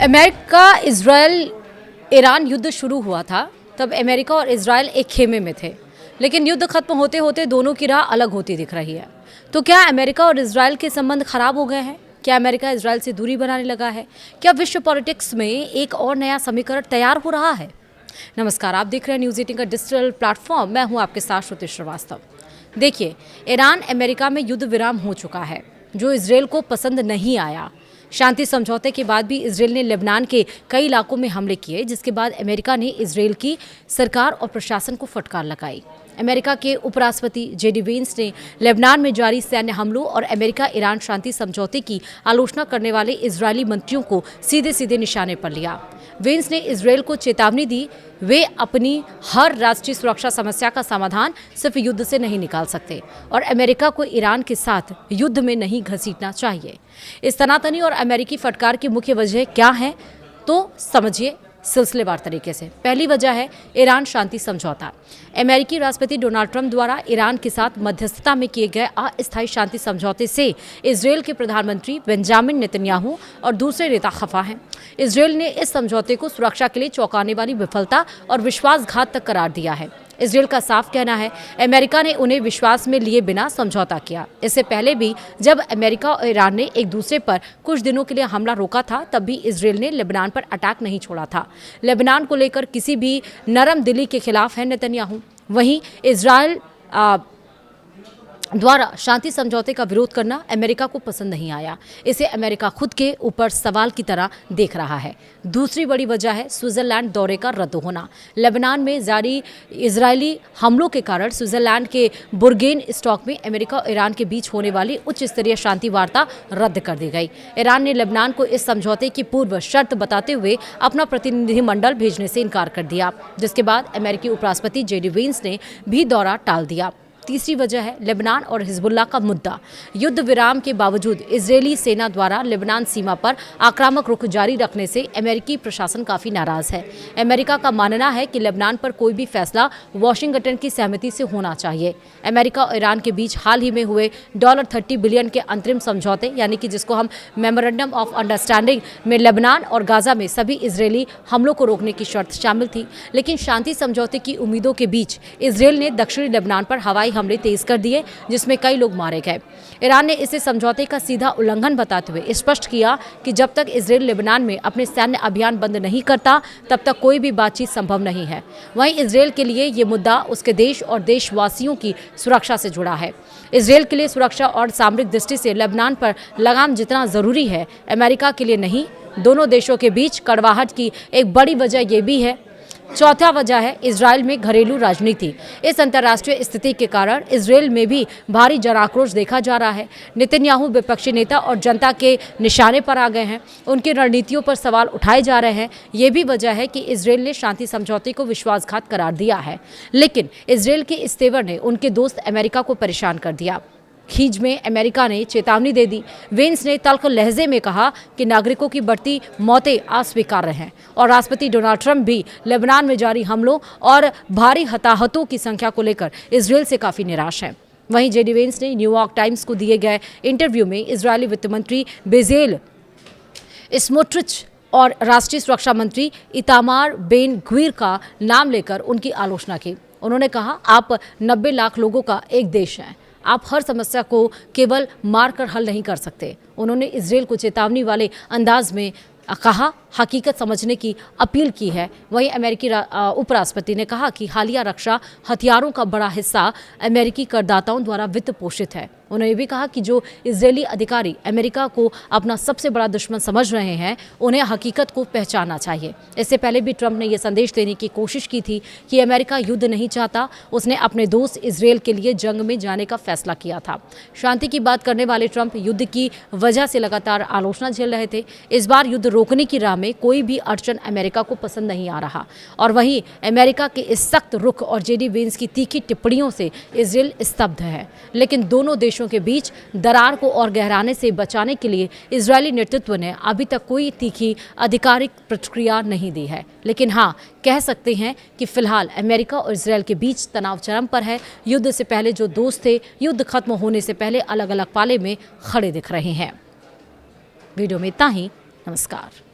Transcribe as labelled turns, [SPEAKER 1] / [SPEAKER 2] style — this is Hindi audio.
[SPEAKER 1] अमेरिका इजराइल ईरान युद्ध शुरू हुआ था तब अमेरिका और इजराइल एक खेमे में थे, लेकिन युद्ध खत्म होते होते दोनों की राह अलग होती दिख रही है। तो क्या अमेरिका और इजराइल के संबंध खराब हो गए हैं? क्या अमेरिका इजराइल से दूरी बनाने लगा है? क्या विश्व पॉलिटिक्स में एक और नया समीकरण तैयार हो रहा है? नमस्कार, आप देख रहे हैं न्यूज़ 18 का डिजिटल प्लेटफॉर्म। मैं हूं आपके साथ श्रुति श्रीवास्तव। देखिए, ईरान अमेरिका में युद्ध विराम हो चुका है, जो इजराइल को पसंद नहीं आया। शांति समझौते के बाद भी इजराइल ने लेबनान के कई इलाकों में हमले किए, जिसके बाद अमेरिका ने इजराइल की सरकार और प्रशासन को फटकार लगाई। अमेरिका के उपराष्ट्रपति जेडी वेंस ने लेबनान में जारी सैन्य हमलों और अमेरिका ईरान शांति समझौते की आलोचना करने वाले इजरायली मंत्रियों को सीधे सीधे निशाने पर लिया। वेंस ने इजराइल को चेतावनी दी, वे अपनी हर राष्ट्रीय सुरक्षा समस्या का समाधान सिर्फ युद्ध से नहीं निकाल सकते और अमेरिका को ईरान के साथ युद्ध में नहीं घसीटना चाहिए। इस तनातनी और अमेरिकी फटकार की मुख्य वजह क्या है, तो समझिए सिलसिलेवार तरीके से। पहली वजह है ईरान शांति समझौता। अमेरिकी राष्ट्रपति डोनाल्ड ट्रंप द्वारा ईरान के साथ मध्यस्थता में किए गए अस्थायी शांति समझौते से इजराइल के प्रधानमंत्री बेंजामिन नेतन्याहू और दूसरे नेता खफा हैं। इजराइल ने इस समझौते को सुरक्षा के लिए चौंकाने वाली विफलता और विश्वासघात तक करार दिया है। इजराइल का साफ कहना है, अमेरिका ने उन्हें विश्वास में लिए बिना समझौता किया। इससे पहले भी जब अमेरिका और ईरान ने एक दूसरे पर कुछ दिनों के लिए हमला रोका था, तब भी इजराइल ने लेबनान पर अटैक नहीं छोड़ा था। लेबनान को लेकर किसी भी नरम दिली के खिलाफ है नेतन्याहू। वहीं इजराइल द्वारा शांति समझौते का विरोध करना अमेरिका को पसंद नहीं आया। इसे अमेरिका खुद के ऊपर सवाल की तरह देख रहा है। दूसरी बड़ी वजह है स्विट्जरलैंड दौरे का रद्द होना। लेबनान में जारी इजरायली हमलों के कारण स्विट्जरलैंड के बुर्गेन स्टॉक में अमेरिका और ईरान के बीच होने वाली उच्च स्तरीय शांति वार्ता रद्द कर दी गई। ईरान ने लेबनान को इस समझौते की पूर्व शर्त बताते हुए अपना प्रतिनिधिमंडल भेजने से इनकार कर दिया, जिसके बाद अमेरिकी उपराष्ट्रपति जेडी वेंस ने भी दौरा टाल दिया। तीसरी वजह है लेबनान और हिजबुल्लाह का मुद्दा। युद्ध विराम के बावजूद इजरायली सेना द्वारा लेबनान सीमा पर आक्रामक रुख जारी रखने से अमेरिकी प्रशासन काफी नाराज है। अमेरिका का मानना है कि लेबनान पर कोई भी फैसला वाशिंगटन की सहमति से होना चाहिए। अमेरिका और ईरान के बीच हाल ही में हुए $30 बिलियन के अंतरिम समझौते, यानी कि जिसको हम मेमोरेंडम ऑफ अंडरस्टैंडिंग में लेबनान और गाजा में सभी इजरायली हमलों को रोकने की शर्त शामिल थी। लेकिन शांति समझौते की उम्मीदों के बीच इजरायल ने दक्षिणी लेबनान पर हवाई हमले तेज कर दिए, जिसमें कई लोग मारे गए। ईरान ने इसे समझौते का सीधा उल्लंघन बताते हुए स्पष्ट किया कि जब तक इजरायल लेबनान में अपने सैन्य अभियान बंद नहीं करता, तब तक कोई भी बातचीत संभव नहीं है। वहीं इजरायल के लिए ये मुद्दा उसके देश और देशवासियों की सुरक्षा से जुड़ा है। इजरायल के लिए सुरक्षा और सामरिक दृष्टि से लेबनान पर लगाम जितना जरूरी है, अमेरिका के लिए नहीं। दोनों देशों के बीच कड़वाहट की एक बड़ी वजह यह भी है। चौथा वजह है इजराइल में घरेलू राजनीति। इस अंतर्राष्ट्रीय स्थिति के कारण इजराइल में भी भारी जनाक्रोश देखा जा रहा है। नेतन्याहू विपक्षी नेता और जनता के निशाने पर आ गए हैं। उनकी रणनीतियों पर सवाल उठाए जा रहे हैं। ये भी वजह है कि इजराइल ने शांति समझौते को विश्वासघात करार दिया है, लेकिन इजराइल के इस तेवर ने उनके दोस्त अमेरिका को परेशान कर दिया। खींच में अमेरिका ने चेतावनी दे दी। वेंस ने तल्ख लहजे में कहा कि नागरिकों की बढ़ती मौतें अस्वीकार्य हैं और राष्ट्रपति डोनाल्ड ट्रंप भी लेबनान में जारी हमलों और भारी हताहतों की संख्या को लेकर इजराइल से काफ़ी निराश हैं। वहीं जेडी वेंस ने न्यूयॉर्क टाइम्स को दिए गए इंटरव्यू में इजरायली वित्त मंत्री बेजेल स्मोट्रिच और राष्ट्रीय सुरक्षा मंत्री इतामार बेन ग्वीर का नाम लेकर उनकी आलोचना की। उन्होंने कहा, आप 90 लाख लोगों का एक देश हैं, आप हर समस्या को केवल मारकर हल नहीं कर सकते। उन्होंने इजराइल को चेतावनी वाले अंदाज में कहा, हकीकत समझने की अपील की है। वहीं अमेरिकी उपराष्ट्रपति ने कहा कि हालिया रक्षा हथियारों का बड़ा हिस्सा अमेरिकी करदाताओं द्वारा वित्त पोषित है। उन्होंने ये भी कहा कि जो इजरायली अधिकारी अमेरिका को अपना सबसे बड़ा दुश्मन समझ रहे हैं, उन्हें हकीकत को पहचानना चाहिए। इससे पहले भी ट्रंप ने यह संदेश देने की कोशिश की थी कि अमेरिका युद्ध नहीं चाहता। उसने अपने दोस्त इजरायल के लिए जंग में जाने का फैसला किया था। शांति की बात करने वाले ट्रंप युद्ध की वजह से लगातार आलोचना झेल रहे थे। इस बार युद्ध रोकने की राह में कोई भी अड़चन अमेरिका को पसंद नहीं आ रहा और वहीं अमेरिका के इस सख्त रुख और जेडी वेंस की तीखी टिप्पणियों से इजरायल स्तब्ध है। लेकिन दोनों देशों के बीच दरार को और गहराने से बचाने के लिए इजरायली नेतृत्व ने अभी तक कोई तीखी आधिकारिक प्रतिक्रिया नहीं दी है। लेकिन हाँ, कह सकते हैं कि फिलहाल अमेरिका और इजरायल के बीच तनाव चरम पर है। युद्ध से पहले जो दोस्त थे, युद्ध खत्म होने से पहले अलग अलग पाले में खड़े दिख रहे हैं। वीडियो में इतना ही। नमस्कार।